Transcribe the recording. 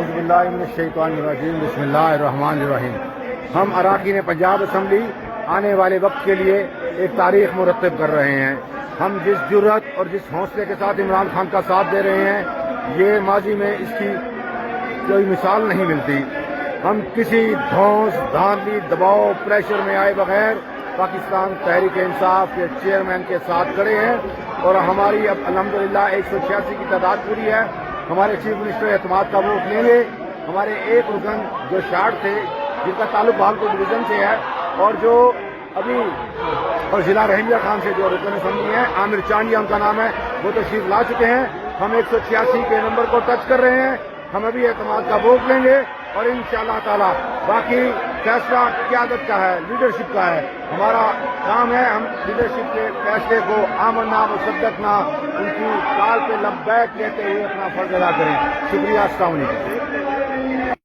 اعوذ باللہ من الشیطان الرجیم بسم اللہ الرحمن الرحیم۔ ہم اراکین پنجاب اسمبلی آنے والے وقت کے لیے ایک تاریخ مرتب کر رہے ہیں۔ ہم جس جرأت اور جس حوصلے کے ساتھ عمران خان کا ساتھ دے رہے ہیں، یہ ماضی میں اس کی کوئی مثال نہیں ملتی۔ ہم کسی دھونس، دھاندلی، دباؤ، پریشر میں آئے بغیر پاکستان تحریک انصاف کے چیئرمین کے ساتھ کھڑے ہیں، اور ہماری اب الحمدللہ 186 کی تعداد پوری ہے۔ ہمارے چیف منسٹر اعتماد کا ووٹ لیں گے۔ ہمارے ایک رکن جو شاٹ تھے، جن کا تعلق بہاولپور ڈویژن سے ہے، اور جو ابھی اور ضلع رحیمیہ خان سے جو رکن اسمبلی ہیں، عامر چانڈیا ان کا نام ہے، وہ تشریف لا چکے ہیں۔ ہم 186 کے نمبر کو ٹچ کر رہے ہیں۔ ہم ابھی اعتماد کا ووٹ لیں گے، اور انشاءاللہ تعالی باقی فیصلہ قیادت کا ہے، لیڈرشپ کا ہے۔ ہمارا کام ہے ہم لیڈرشپ کے فیصلے کو آمنا وصدقنا، ان کی کال پہ لبیک کہتے ہوئے اپنا فرض ادا کریں۔ شکریہ، السلام علیکم۔